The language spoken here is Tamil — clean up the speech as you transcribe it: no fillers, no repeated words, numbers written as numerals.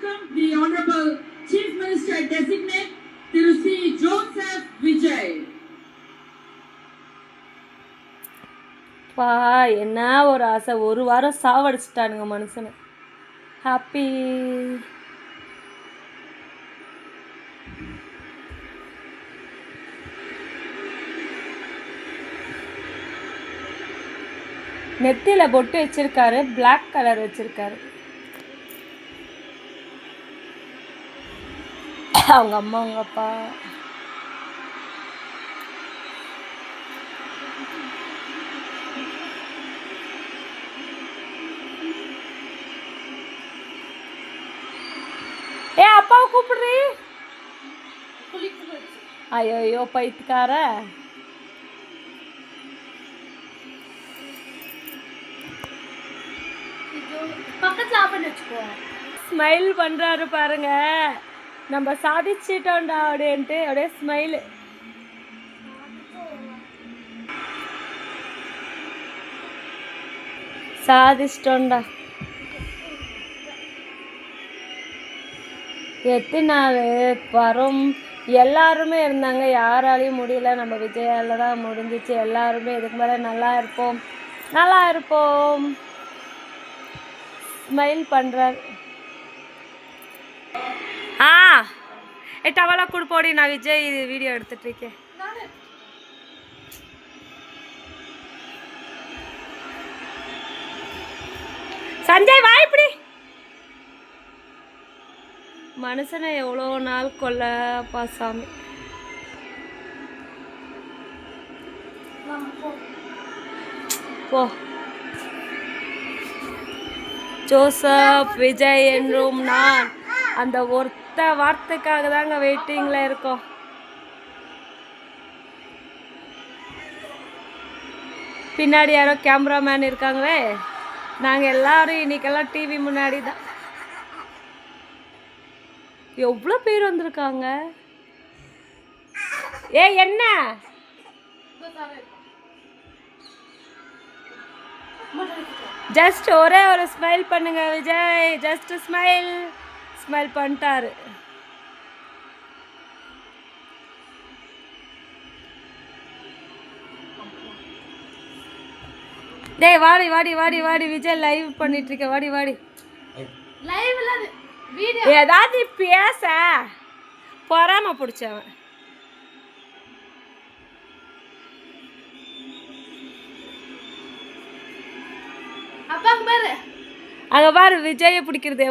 welcome the Honorable Chief Minister Designate Thiru C. Joseph Vijay. பா என்ன ஒரு ஆசை, ஒரு வாரம் சாவடிச்சிட்டானுங்க மனுஷனை. ஹாப்பி நெத்தியில பொட்டு வச்சிருக்காரு, பிளாக் கலர் வச்சிருக்காரு. அவங்க அம்மா அவங்க அப்பா அப்பாவை கூப்பிடுறீ. ஐயோ பைத்துக்கார. ஸ்மைல் பண்றாரு பாருங்க, நம்ம சாதிச்சிட்டோம்டா அப்படின்ட்டு அப்படியே ஸ்மைலு. சாதிச்சிட்டோம்டா. எத்தனை நாள் வரும், எல்லாருமே இருந்தாங்க, யாராலையும் முடியல, நம்ம விஜயால தான் முடிஞ்சிச்சு. எல்லாருமே இதுக்கு மேலே நல்லா இருப்போம், நல்லா இருப்போம். ஸ்மைல் பண்ணுறார். டவலா கூட போடி, நான் விஜய் வீடியோ எடுத்துட்டு இருக்கேன். சஞ்சய் வா இப்படி. மனுஷனை எவ்வளோ நாள் கொல்லப்பா சாமி. போ. ஜோசப் விஜய் என்றும் நான், அந்த ஒருத்த வார்த்தைக்காக தாங்க வெயிட்டிங்கில் இருக்கோம். பின்னாடி யாரோ கேமராமேன் இருக்காங்களே, நாங்கள் எல்லாரும் இன்னைக்கெல்லாம் டிவி முன்னாடி தான். எவ்வளோ பேர் வந்திருக்காங்க. என்ன ஜஸ்ட் ஒரே ஒரு ஸ்மைல் பண்ணுங்க விஜய், ஜஸ்ட் ஸ்மைல். ஸ்மைல் பண்ணிட்டாரு. டேய் வாடி வாடி வாடி வாடி, விஜய் லைவ் பண்ணிட்டு இருக்க, வாடி வாடி. ஏதாவது பேச பொறாம பிடிச்சவன். அங்க பாரு விஜய பிடிக்கிறது.